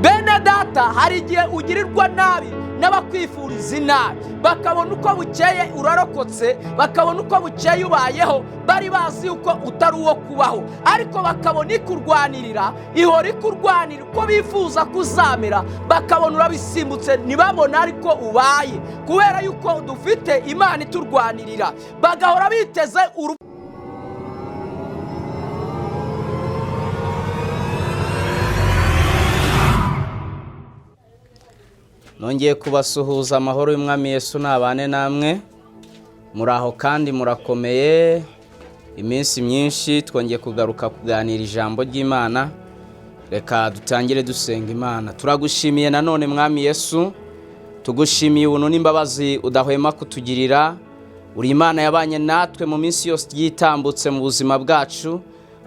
Bene data, hari igihe ugirirwa nabi n'abakwifuriza inabi, bakabona uko bukeye urarokotse, bakabona uko bukeye ubayeho, bari bazi uko utari uwo kubaho, ariko bakabona ikurwanirira, ihora ikurwanira uko bifuza kuzamera, bakabona urabisimbutse, ntibabona ariko ubaye, kubera yuko dufite Imana iturwanirira, bagahora biteze Nongeye kubasuhuza amahoro y'Umwami Yesu nabane namwe, muraho kandi murakomeye. Iminsi myinshi twongeye kugaruka kuganira ijambo ry'Imana. Reka dutangire dusenga Imana. Turagushimiye nanone Mwami Yesu, tugushimiye ubuntu n'imbabazi udahwema kutugirira. Uri Imana yabanye natwe mu minsi yose yitambutse mu buzima bwacu,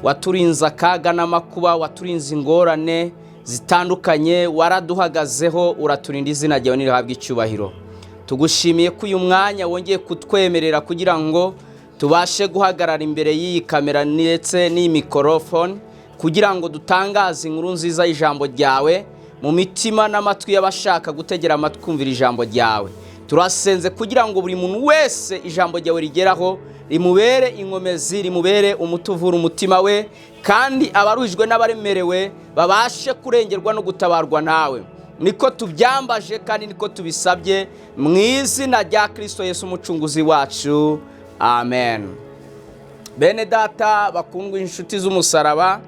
waturinze akaga n'amakuba, waturinze ingorane zitandukanye, waraduhagazeho, uraturinda, izina ryawe nirihabwe icyubahiro. Tugushimiye ko uyu mwanya wongeye kutwemerera kugira ngo tubashe guhagarara imbere y'iyi kamera ndetse n'iyi mikrofone, kugira ngo dutangaze inkuru nziza y'ijambo ryawe mu mitima n'amatwi y'abashaka gutegera amatwi kumvira ijambo ryawe. Turasenze kugira ngo buri muntu wese ijambo ryawe rigeraho rimubere inkomezi, rimubere umutuvura umutima we, kandi abaruhijwe n'abaremerewe babashe kurengerwa no gutabarwa nawe. Niko tubyambaje kandi niko tubisabye mu izina rya Kristo Yesu umucunguzi wacu, amen. Bene data bakundwa, inshuti z'umusaraba,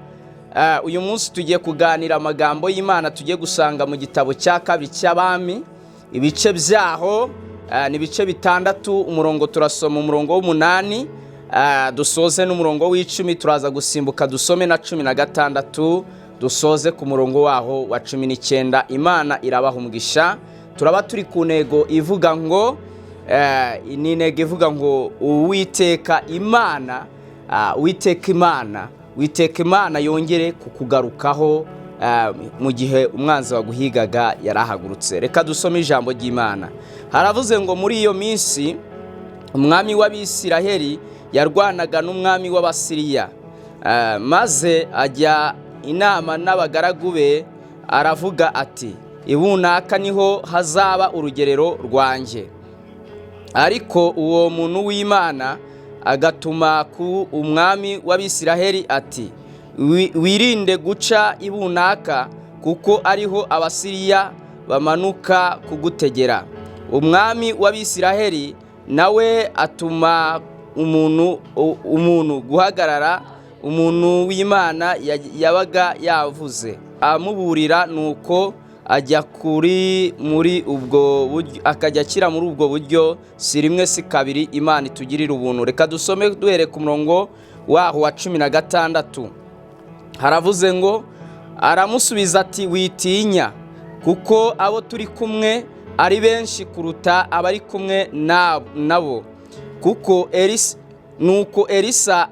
uyu munsi tugiye kuganira amagambo y'Imana tugiye gusanga mu gitabo cya kabiri cy'Abami, ibice byaho ni ibice bitandatu. Umurongo turasoma umurongo w'8, dusoze n'umurongo w'10, turaza gusimbuka dusome na 16, dusoze ku murongo waho wa 19. Imana irabaha umugisha. Turaba turi ku ntego ivuga ngo Uwiteka Imana yongere kukugarukaho mu gihe umwanzi waguhigaga yarahagurutse. Reka dusome ijambo ry'Imana. Haravuze ngo muri iyo minsi umwami w'Abisiraheli yarwanaga n'umwami w'Abasiriya, maze ajya inama n'abagaragu be, aravuga ati, ibunaka niho hazaba urugerero rwanjye. Ariko uwo muntu w'Imana agatuma ku umwami w'Abisiraheli ati, wirinde guca ibunaka, kuko ariho Abasiriya bamanuka kugutegera. Umwami w'Abisiraheli nawe atuma umuntu guhagarara umuntu w'Imana yabaga yavuze, amuburira, nuko ajya muri ubwo buryo, akajya akira muri ubwo buryo, si rimwe si kabiri. Imana itugirira ubuntu. Reka dusome duhere ku murongo waho wa 16. Haravuze ngo, aramusubiza ati, witinya, kuko abo turi kumwe ari benshi kuruta abari kumwe nabo. Nuko Elisa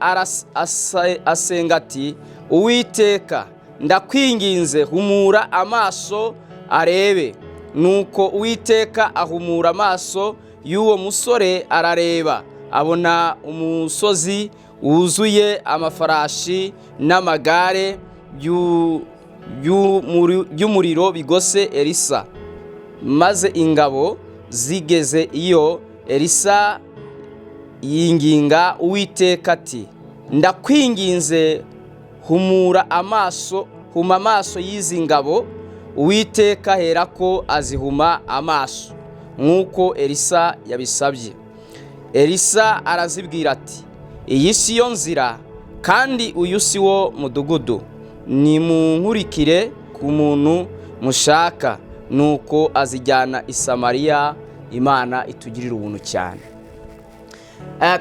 asenga ati, Uwiteka, ndakwinginze, humura amaso arebe. Nuko Uwiteka ahumura amaso y'uwo musore, arareba, abona umusozi wuzuye amafarashi n'amagare y'umuriro bigose Elisa. Maze ingabo zigeze iyo, Elisa yinginga Uwiteka ati, ndakwinginze, huma amaso y'izi ngabo. Uwiteka herako azihuma amaso, nk'uko Elisa yabisabye. Elisa arazibwira ati, iyi si yo nzira, kandi uyu si wo mudugudu, nimunkurikire ku muntu mushaka. Nuko azijyana i Samariya. Imana itugirira ubuntu cyane.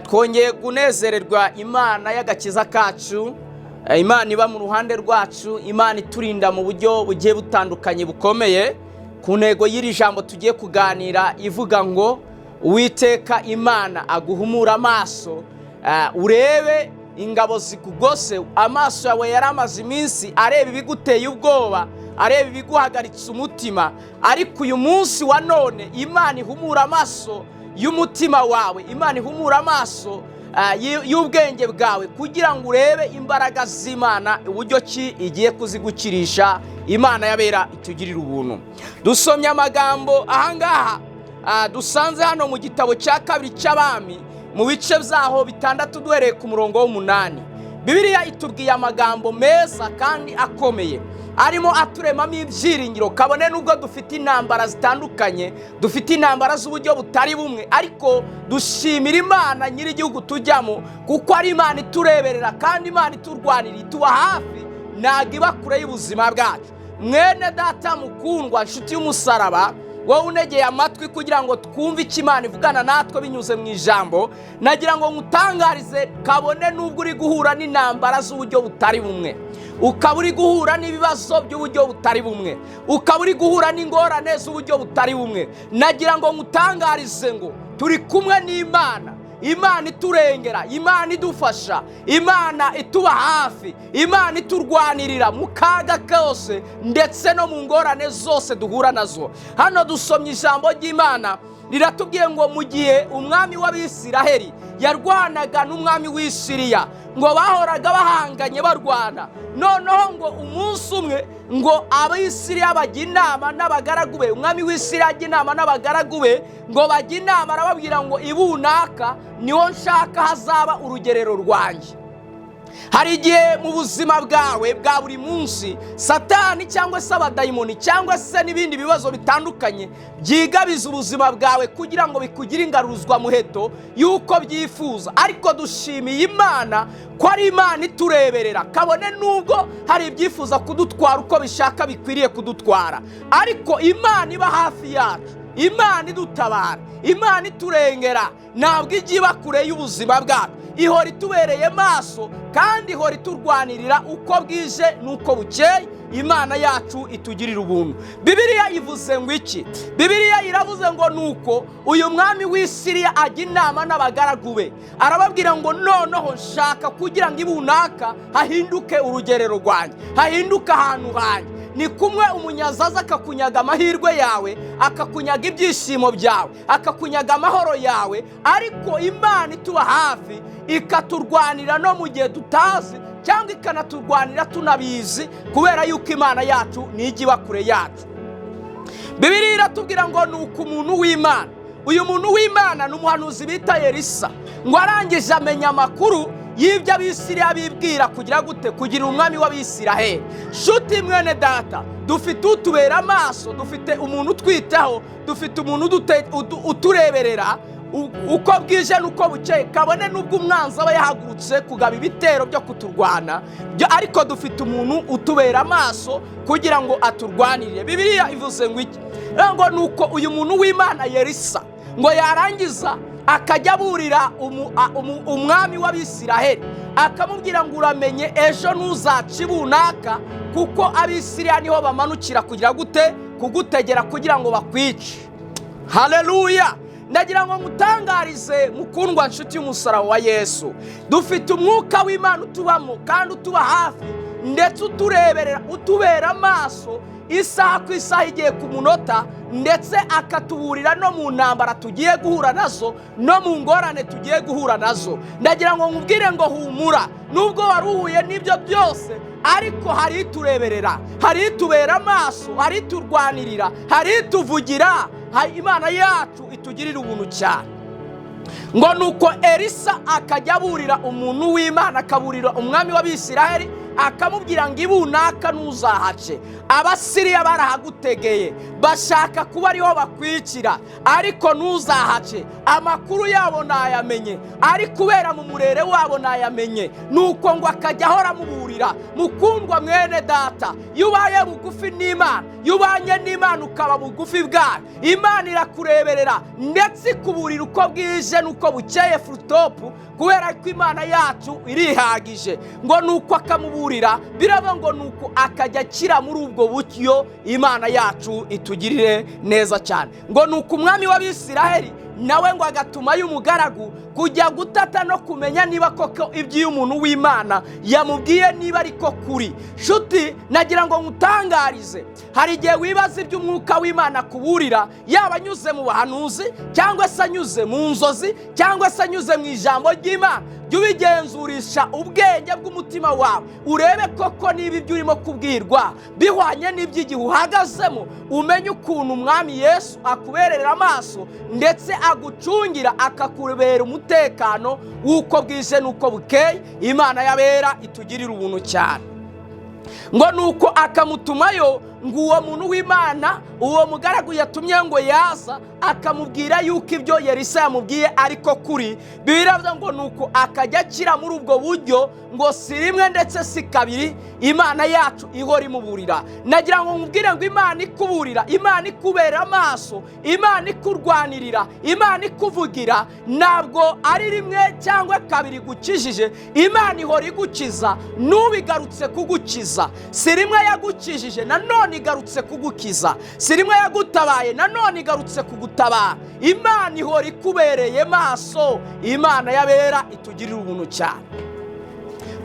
Twongeye kunezererwa Imana y'agakiza kacu, Imana iba mu ruhande rwacu, Imana iturinda mu buryo bugiye butandukanye bukomeye. Ku ntego y'iri jambo tugiye kuganira ivuga ngo, Uwiteka Imana aguhumura amaso, urebe ingabo zikugose. Amaso yawe yaramaze iminsi areba ibiguteye ubwoba, areba ibiguhagaritse umutima, ariko uyu munsi wa none Imana ihumura amaso y'umutima wawe, Imana ihumura amaso y'ubwenge bwawe, kugira ngo urebe imbaraga z'Imana uburyo ki igiye kuzigukirisha Imana yabera itugirira ubuntu. Dusomye amagambo ahangaha dusanze hano mu gitabo cya kabiri cy'Abami mu bice byaho 6 duhereye ku murongo w'8. Bibiliya itubwiye amagambo meza kandi akomeye arimo aturemamo ibyiringiro, kabone nubwo dufite intambara zitandukanye, dufite intambara z'uburyo butari bumwe, ariko dushimira Imana nyiri igihugu tujyamo kuko ari Imana itureberera kandi Imana iturwanira, ituba hafi, ntago iba kure y'ubuzima bwacu. Mwene data mukundwa, nshuti y'umusaraba, wowe unegeye amatwi kugira ngo twumve icyo Imana ivugana natwe binyuze mu ijambo, nagira ngo ngutangarize, kabone nubwo uri guhura n'intambara z'uburyo butari bumwe, ukaba uri guhura n'ibibazo by'uburyo butari bumwe, ukaba uri guhura n'ingorane z'uburyo butari bumwe, nagira ngo ngutangarize ngo turi kumwe n'Imana. Imana iturengera, Imana idufasha, Imana ituba hafi, Imana iturwanirira mu kaga kose ndetse no mu ngorane zose duhura nazo. Hano dusomye ijambo ry'Imana riratubwiye ngo mu gihe umwami w'Abisiraheli yarwanaga n'umwami w'Isiriya, ngo bahoraga bahanganye barwana, noneho ngo umunsi umwe ngo Abisiriya bajya inama n'abagaragu be, umwami w'Isiriya ajya inama n'abagaragu be, ngo bajya inama, arababwira ngo ibunaka niho nshaka hazaba urugerero rwanjye. Hari igihe mu buzima bwawe bwa buri munsi Satani cyangwa se abadayimoni cyangwa se n'ibindi bibazo bitandukanye byigabiza ubuzima bwawe kugira ngo bikugire ingaruzwa muheto yuko byifuza, ariko dushimiye Imana ko ari Imana itureberera, kabone nubwo hari ibyifuza kudutwara uko bishaka bikwiriye kudutwara, ariko Imana iba hafi yacu, Imana idutabara, Imana iturengera, ntabwo ijya iba kure y'ubuzima bwacu, ihora itubereye maso kandi ihora iturwanirira uko bwije nuko bukeye. Imana yacu itugirira ubuntu. Bibiliya ivuze ngo iki? Bibiliya iravuze ngo nuko uyu mwami w'Isiriya ajya inama n'abagaragu be, arababwira ngo noneho nshaka kugira ngo ibunaka hahinduke urugerero rwanjye, hahinduke ahantu hanjye. Ni kumwe umunyazaza akakunyaga amahirwe yawe, akakunyaga ibyishimo byawe, akakunyaga amahoro yawe, ariko Imana ituba hafi ikaturwanira no mu gihe tutazi, cyangwa ikanaturwanira tunabizi, kubera yuko Imana yacu nijya iba kure yacu. Bibiliya iratubwira ngo nuko umuntu w'Imana, uyu muntu w'Imana ni umuhanuzi bita Elisa, ngo arangije amenya amakuru y'ibyo Abisiriya bibwira kugira gute, kugira umwami w'Abisiraheli. Shuti mwene data, dufite utubera amaso, dufite umuntu utwitaho, dufite umuntu utureberera uko bwije nuko bukeye, kabone nubwo umwanzi aba yahagurutse kugaba ibitero byo kuturwana, ariko dufite umuntu utubera amaso kugira ngo aturwanirire. Bibiliya ivuze ngo iki? Ngo nuko uyu muntu w'Imana Elisa ngo yarangiza akajya aburira umwami w'Abisiraheli, akamubwira ngo uramenye ejo ntuzaca ibunaka, kuko Abisiriya niho bamanukira kugira gute, kugutegera kugira ngo bakwice. Haleluya! Ndagira ngo mutangarize mukundwa nshuti y'umusaraba wa Yesu, dufite umwuka w'Imana utubamo kandi utuba hafi ndetse utureberera, utubera amaso isaha ku isaha, igiye ku munota, ndetse akatuburira no mu ntambara tugiye guhura nazo, no mu ngorane tugiye guhura nazo. Ndagira ngo nkubwire ngo humura, nubwo waruhuye n'ibyo byose, ariko hari itureberera, hari itubera amaso, hari iturwanirira, hari ituvugira. Imana yacu itugirira ubuntu cyane. Ngo nuko Elisa akajya aburira umuntu w'Imana, akaburira umwami w'Abisiraheli, akamubwira ngo ibunaka ntuzahace, Abasiriya barahagutegeye, bashaka kuba ariho bakwicira, ariko ntuzahace. Amakuru yabo nayamenye, ari kubera mu murere wabo nayamenye. Nuko ngo akajya ahora amuburira. Mukundwa mwene data, iyo ubaye bugufi n'Imana, iyo ubanye n'Imana ukaba bugufi bwayo, Imana irakureberera ndetse ikuburira uko bwije nuko bukeye furutopu, kubera ko Imana yacu irihagije. Ngo nuko akamuburira, biraba ngo nuko akajya akira muri ubwo buryo. Imana yacu itugirire neza cyane. Ngo nuko umwami w'Abisiraheli nawe ngo agatuma y'umugaragu kujya gutata no kumenya niba koko ibyo umuntu w'Imana yamubwiye niba ariko kuri. Shuti, nagira ngo ngutangarize, hari igihe wibaza iby'umwuka w'Imana kuburira, yaba anyuze mu bahanuzi, cyangwa se anyuze mu nzozi, cyangwa se anyuze mu ijambo ry'Imana, jya ubigenzurisha ubwenge bw'umutima wawe, urebe koko niba ibyo urimo kubwirwa bihwanye n'iby'igihe uhagazemo. Umenye ukuntu umwami Yesu akuberera amaso ndetse agucungira, akakubera umutekano w'uko bwije n'uko bukeye. Imana y'abera itugirira ubuntu cyane. Ngo nuko akamutumayo ngo uwo muntu w'Imana, uwo mugaragu yatumye ngo yaza, akamubwira yuko ibyo Elisa yamubwiye ariko kuri. Biravuga ngo nuko akajya akira muri ubwo buryo, ngo si rimwe ndetse si kabiri Imana yacu ihora imuburira. Nagira ngo nkubwire ngo Imana ikuburira, Imana ikubera amaso, Imana ikurwanirira, Imana ikuvugira, ntabwo ari rimwe cyangwa kabiri gukijije. Imana ihora igukiza, nubigarutse kugukiza. Si rimwe yagukijije nanone igarutse kugukiza, si rimwe yagutabaye nanone igarutse kugutabara. Imana ihora ikubereye maso. Imana y'abera itugirira ubuntu cyane.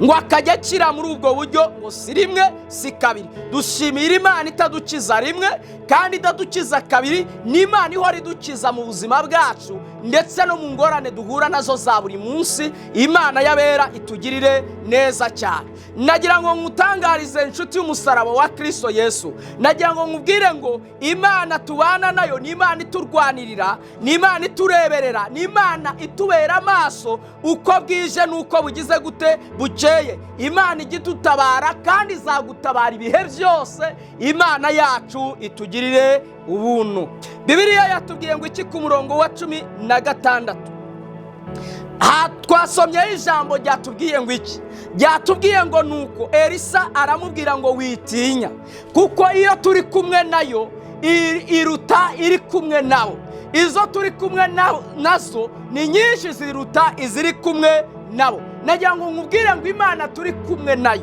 Ngo akajya akira muri ubwo buryo, ngo si rimwe si kabiri. Dushimira Imana itadukiza rimwe kandi itadukiza kabiri. Ni Imana ihora idukiza mu buzima bwacu ndetse no mu ngorane duhura nazo za buri munsi. Imana y'abera itugirire neza cyane. Nagira ngo nkutangarize inshuti y'umusaraba wa Kristo Yesu, nagira ngo nkubwire ngo Imana tubana nayo ni Imana iturwanirira, ni Imana itureberera, ni Imana itubera amaso uko bwije n'uko bugize gute bukeye. Imana igidutabara kandi izagutabara ibihe byose. Imana yacu itugirire ubuntu. Bibiliya yatubwiye ngo iki ku murongo wa 16? Twasomyeho ijambo ryatubwiye ngo iki? Ryatubwiye ngo nuko Elisa aramubwira ngo witinya, kuko iyo turi kumwe nayo iruta iri kumwe nawe. Izo turi kumwe nazo ni nyinshi ziruta iziri kumwe nabo. Nagira ngo nkubwire ngo Imana turi kumwe nayo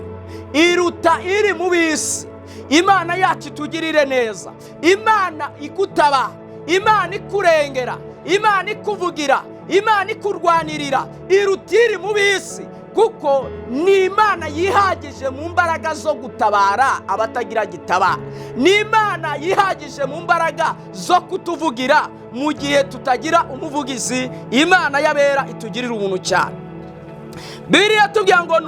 iruta iri mu bisi. Imana yacu itugirire neza. Imana igutabara, Imana ikurengera, Imana ikuvugira, Imana ikurwanirira, iruta iri mu bisi, kuko ni Imana yihagije mu mbaraga zo gutabara abatagira gitabara. Ni Imana yihagije mu mbaraga zo kutuvugira mu gihe tutagira umuvugizi. Imana y'abera itugirira ubuntu cyane. Bibiliya tubwira ngo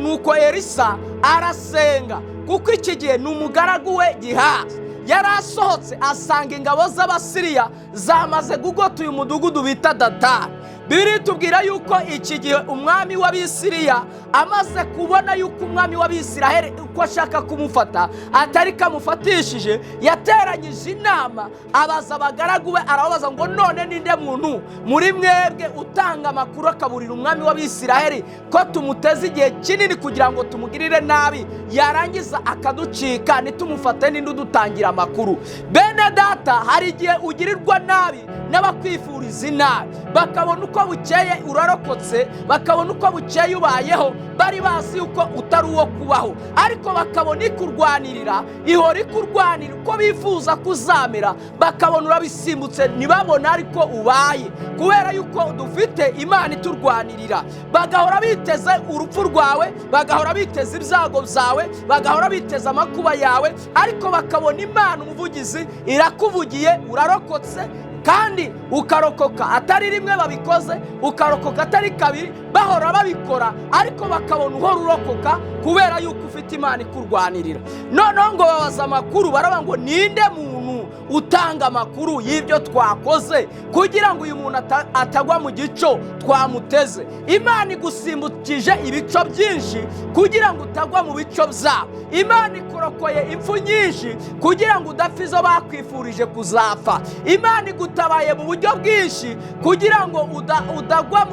nuko Elisa arasenga, kuko iki gihe ni umugaragu we Gehazi yari asohotse asanga ingabo z'Abasiriya zamaze gugota uyu mudugudu bita Datani. Bibiliya tubwira yuko iki gihe umwami w'Abisiriya amaze kubona yuko umwami w'Abisiraheli uko ashaka kumufata atari kamufatishije, yateranyije inama, abaza abagaragu be, arababaza ngo none ninde muntu muri mwebwe utanga amakuru akaburira umwami w'Abisiraheli ko tumuteze igihe kinini kugira ngo tumugirire nabi, yarangiza akaducika nitumufate ninde udutangira amakuru? Bene data, hari igihe ugirirwa nabi n'abakwifuriza inabi, bakabona uko bukeye urarokotse, bakabona uko bukeye ubayeho, bari bazi uko utari uwo kubaho, ariko bakabona ikurwanirira, ihora ikurwanira uko bifuza kuzamera, bakabona urabisimbutse ntibabona ariko ubaye, kubera yuko dufite Imana iturwanirira. Bagahora biteze urupfu rwawe, bagahora biteze ibyago byawe, bagahora biteze amakuba yawe, ariko bakabona Imana umuvugizi irakuvugiye, urarokotse kandi ukarokoka atari rimwe babikoze, ukarokoka atari kabiri, bahora babikora, ariko bakabona uhora urokoka kubera yuko ufite Imana ikurwanirira. Noneho ngo babaza amakuru, baravuga ngo ninde muntu utanga amakuru y'ibyo twakoze kugira ngo uyu muntu atagwa mu gico twamuteze? Imana igusimbukije ibico byinshi kugira ngo utagwa mu bico byabo. Imana ikurokoye impfu nyinshi kugira ngo udapfa izo bakwifurije kuzapfa. Imana igutabaye mu buryo bwinshi kugira ngo udagwa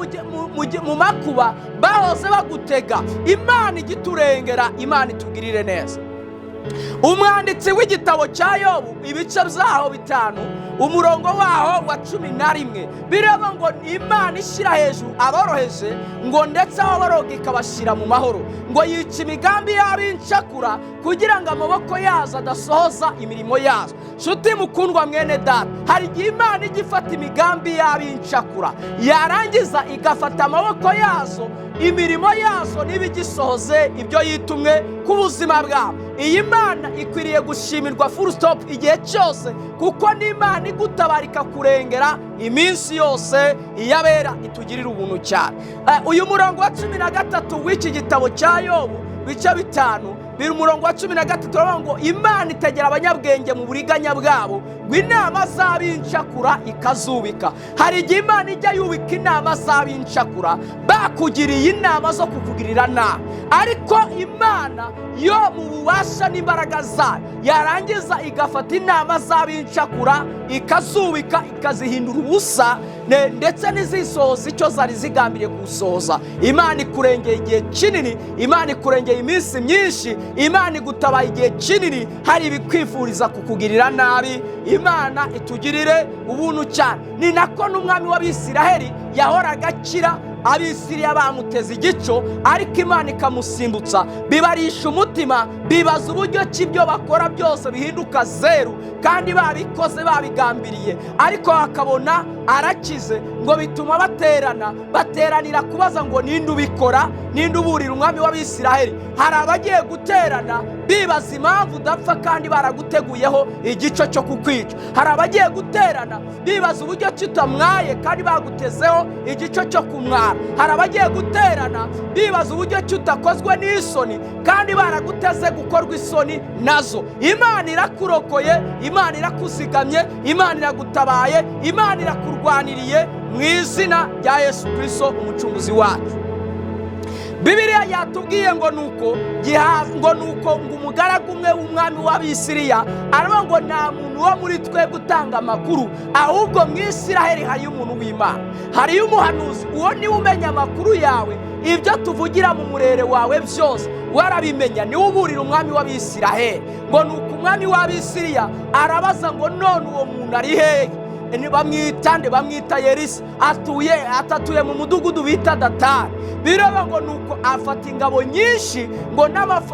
mu makuba bahoze bagutega. Imana igiturengera, Imana itugirire neza. Umwanditsi w'igitabo cya Yobu ibice byaho 5 umurongo waho wa 11 bireba ngo Imana ishyira hejuru aboroheje, ngo ndetse ababoroga ikabashyira mu mahoro, ngo yica imigambi y'abincakura kugira ngo amaboko yazo adasohoza imirimo yazo. Nshuti mukundwa mwene data, hari igihe Imana igifata imigambi y'abincakura, yarangiza igafata amaboko yazo imirimo yazo n'ibigisohoze ibyo yitumwe ku buzima bwabo. Iyi Mana ikwiriye gushimirwa full stop igihe cyose, kuko ni Imana igutabarika kurengera iminsi yose iyabera itugirira ubuntu cyane. Uyu murongo wa 13 w'iki gitabo cya Yobu bice 5 biri umurongo wa 13 turavuga ngo Imana itegera abanyabwenge mu buriganya bwabo, ngo inama z'abincakura ikazubika. Hari igihe Imana ijya yubika inama z'abincakura bakugiriye inama zo kukugirira nabi, ariko Imana yo mu bubasha n'imbaraga zayo yarangiza igafata inama z'abincakura ikazubika, ikazihindura ubusa, ndetse n'izisohoza icyo zari zigambiriye gusohoza. Imana ikurengeye igihe kinini, Imana ikurengeye iminsi myinshi, Imana igutabaye igihe kinini hari ibikwifuriza kukugirira nabi. Imana itugirire ubuntu cyane. Ni nako n'umwami w'Abisiraheli yahoraga akira Abisiriya bamuteze igico, ariko Imana ikamusimbutsa. Bibarisha umutima, bibaza uburyo ki ibyo bakora byose bihinduka zeru, kandi babikoze babigambiriye, ariko bakabona arakize, ngo bituma bateranira kubaza ngo ninde ubikora, ninde uburira umwami w'Abisiraheli. Hari abagiye guterana bibaza impamvu udapfa kandi baraguteguyeho igico cyo kukwica. Hari abagiye guterana bibaza uburyo kitamwaye kandi bagutezeho igico cyo kumwara. Hari abagiye guterana bibaza uburyo kitakozwe n'isoni kandi baraguteze gukorwa isoni nazo. Imana irakurokoye, Imana irakuzigamye, Imana iragutabaye, Imana irakurwaniriye mu izina rya Yesu Kristo umucunguzi wacu. Bibiliya yatubwiye ngo nuko umugaragu umwe w'umwami w'Abisiriya aravuga ngo nta muntu wo muri twe gutanga amakuru, ahubwo mu Isiraheli hariyo umuntu w'Imana, hariyo umuhanuzi. Uwo niwe umenya amakuru yawe, ibyo tuvugira mu murere wawe byose warabimenya, niwe uburira umwami w'Abisiraheli. Ngo nuko umwami w'Abisiriya arabaza ngo none uwo muntu ari hehe? Bamwita Yerisa, atatuye mu mudugudu bita Datani. Biraba ngo nuko afata ingabo nyinshi ngo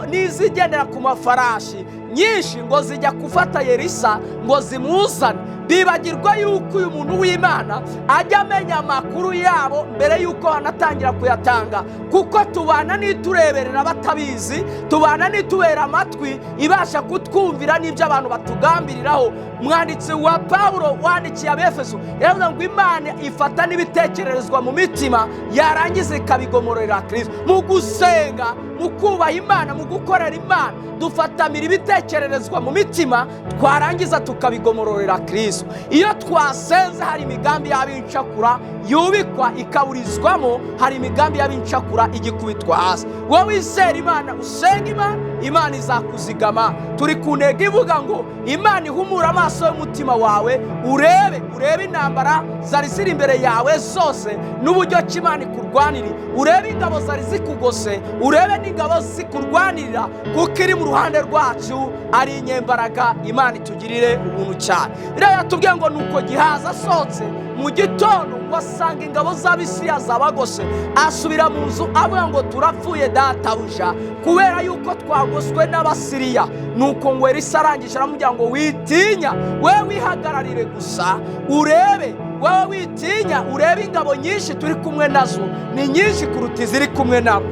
n'izigendera ku mafarashi nyinshi ngo zijya gufata Yerisa ngo zimuzane. Bibagirwa yuko uyu muntu w'Imana ajya amenya amakuru yabo mbere yuko anatangira kuyatanga, kuko tubana n'itureberera batabizi, tubana n'itubera amatwi ibasha kutwumvira n'ibyo abantu batugambiriraho. Mwanditsi wa Pawulo wandikiye Abefeso yaravuga ngo Imana ifata n'ibitekererezwa mu mitima yarangiza ikabigomorera Kristo. Mu gusenga, mu kubaha Imana, mu gukorera Imana, dufatamira ibitekererezwa mu mitima twarangiza tukabigomororera Kristo. Iyo twasenze hari imigambi y'abincakura yubikwa ikaburizwamo, hari imigambi y'abincakura igikubitwa hasi. Wowe wizera Imana, usenga Imana, Imana izakuzigama. Turi ku ntego ivuga ngo Imana ihumura amaso y'umutima wawe, urebe intambara zari ziri imbere yawe zose n'uburyo ki Imana ikurwanira, urebe ingabo zari zikugose, urebe n'ingabo zikurwanirira, kuko iri mu ruhande rwacu ari inyembaraga. Imana itugirire ubuntu cyane. Rero yatubwiye ngo nuko Gihazi asohotse mu gitondo ngo asanga ingabo z'Abisiriya zabagose, asubira mu nzu avuga ngo turapfuye databuja, kubera yuko twagoswe n'Abasiriya. Nuko ngo Elisa arangije aramubwira ngo witinya, wewe wihagararire gusa urebe, wewe witinya urebe ingabo nyinshi turi kumwe nazo, ni nyinshi kuruta iziri kumwe nabo.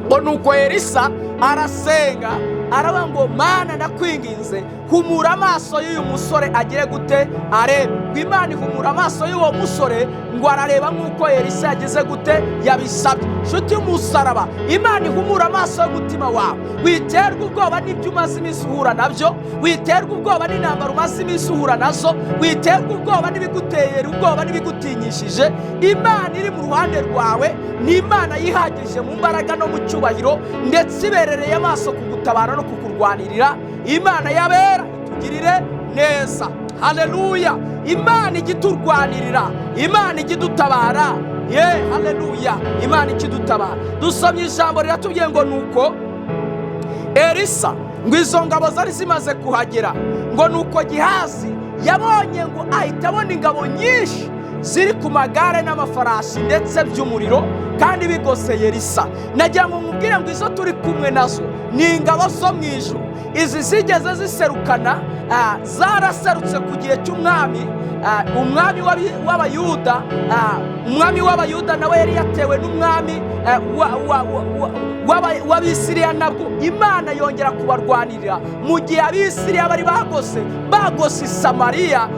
Ngo nuko Elisa arasenga aravuga ngo Mana ndakwinginze humura amaso y'uyu musore agire gute arebe. Ngo Imana ihumura amaso y'uwo musore ngo arareba nk'uko Elisa yagize gute yabisabye. Nshuti y'umusaraba, Imana ihumura amaso y'umutima wawe. Witerwa ubwoba n'ibyo umaze iminsi uhura nabyo, witerwa ubwoba n'intambara umaze iminsi uhura nazo, witerwa ubwoba n'ibigutera ubwoba n'ibigutinyishije. Imana iri mu ruhande rwawe, ni Imana yihagije mu mbaraga no mu cyubahiro, ndetse iberereye amaso kugutabara no kukurwanirira. Imana yabera itugirire neza. Haleluya! Imana igiturwanirira, Imana igidutabara. Haleluya! Imana ikidutabara. Dusomye ijambo riratubwiye ngo nuko Elisa ngo izo ngabo zari zimaze kuhagera, ngo nuko Gihazi yabonye ngo ahita abona ingabo nyinshi ziri ku magare n'amafarashi ndetse by'umuriro kandi bigose Elisa. Nagira ngo nkubwire ngo izo turi kumwe nazo ni ingabo zo mu ijuru. Izi zigeze ziserukana, zaraserutse ku gihe cy'umwami umwami w'abayuda, umwami w'abayuda nawe yari yatewe n'umwami w'abisiriya, nabwo Imana yongera kubarwanirira mu gihe abisiriya bari bagose Samariya.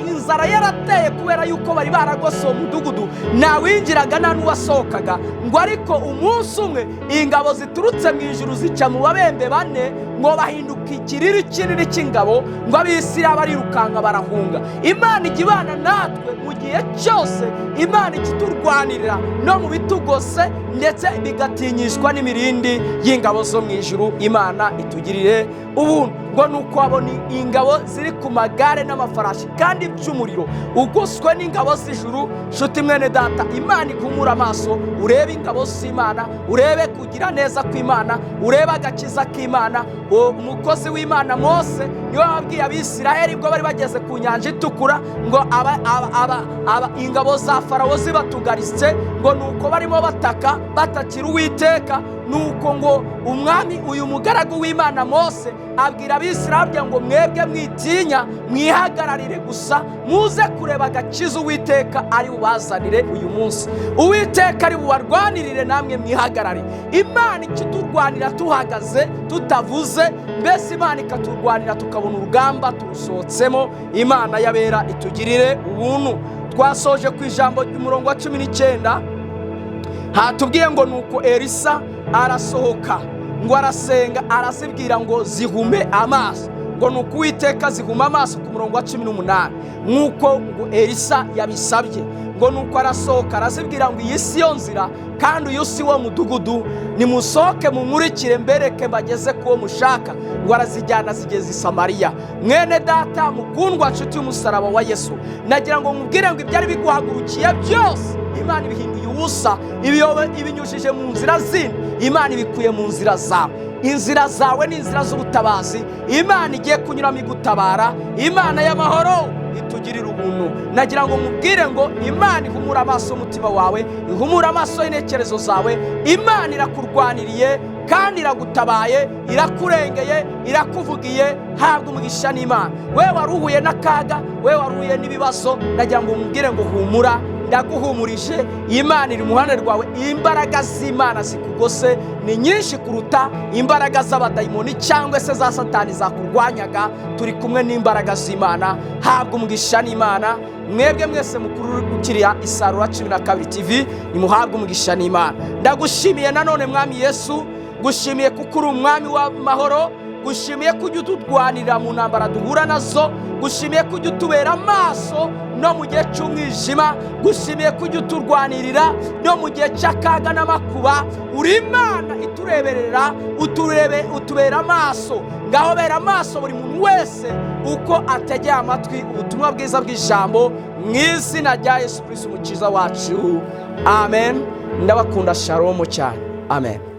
Inzara yarateye kubera yuko bari baragose uwo mudugudu, ntawinjiraga nta n'uwasohokaga. Ngo ariko umunsi umwe ingabo ziturutse mu ijuru zica mu babembe bane, ngo bahinduka ikiriri kinini cy'ingabo, ngo abisiriya barirukanka barahunga. Imana ijya ibana natwe mu gihe cyose, Imana ijya iturwanirira no mu bitugose, ndetse bigatinyishwa n'imirindi y'ingabo zo mu ijuru. Imana itugirire ubuntu. Ngo nuko abona ingabo ziri ku magare n'amafarashi kandi by'umuriro, ugoswe n'ingabo z'ijuru. Nshuti mwene data, Imana igumura amaso, urebe ingabo z'Imana, urebe kugira neza kw'Imana, urebe agakiza k'Imana. Umukozi w'Imana Mose niwe wabwiye Abisiraheli ubwo bari bageze ku nyanja itukura, ngo ingabo za Farawo zibatugaritse, ngo nuko barimo bataka batakira Uwiteka. Nuko ngo umwami, uyu mugaragu w'Imana Mose, abwira Abisiraheli ngo mwebwe mwitinya, mwihagararire gusa, muze kureba agakiza Uwiteka ari bubazanire uyu munsi. Uwiteka ari bubarwanirire, namwe mwihagarare. Imana ikiturwanira tuhagaze, tutavuze, mbese Imana ikaturwanira tukabona urugamba turusohotsemo. Imana y'abera itugirire ubuntu. Twasoje ku ijambo ry'umurongo wa 19, hatubwiye ngo nuko Elisa arasohoka, ngo arasenga, arazibwira ngo zihume amaso. Ngo nuko Uwiteka zihuma amaso ku murongo wa 18, nk'uko ngo Elisa yabisabye. Ngo nuko arasohoka arazibwira ngo iyi si yo nzira kandi uyu si wo mudugudu, nimusohoke munkurikire mbereke mbageze kuwo mushaka. Ngo arazijyana zigeze i Samariya. Mwene data mukundwa, nshuti y'umusaraba wa Yesu, nagira ngo nkubwire ngo ibyari biguhagurukiye byose Imana ibihinduye ubusa, ibinyujije mu nzira zindi, Imana ibikuye mu nzira zawe. Inzira zawe ni inzira z'ubutabazi, Imana igiye kunyuramo igutabara. Imana y'amahoro itugirira ubuntu. Nagira ngo nkubwire ngo Imana ihumura amaso y'umutima wawe, ihumura amaso y'intekerezo zawe. Imana irakurwaniriye kandi iragutabaye, irakurengeye, irakuvugiye. Habwa umugisha n'Imana. We waruhuye n'akaga, we waruhuye n'ibibazo, nagira ngo nkubwire ngo humura, ndaguhumurije. Imana iri mu ruhande rwawe. Imbaraga z'Imana zikugose ni nyinshi kuruta imbaraga z'abadayimoni cyangwa se za Satani zakurwanyaga. Turi kumwe n'imbaraga z'Imana. Habwa umugisha n'Imana. Mwebwe mwese mukurikira Isarura 12 TV, nimuhabwe umugisha n'Imana. Ndagushimiye nanone Mwami Yesu, gushimiye kuko uri umwami w'amahoro, gushimiye kujya utudwanirira mu ntambara duhura nazo, gushimiye kujya utubera amaso no mu gihe cy'umwijima, gushimiye kujya uturwanirira no mu gihe cy'akaga n'amakuba. Uri Imana itureberera, utubera amaso. Ngaho bera amaso buri muntu wese uko ategeye amatwi ubutumwa bwiza bw'ijambo, mu izina rya Yesu Kristo umukiza wacu. Amen. Ndabakunda. Shalom cyane. Amen.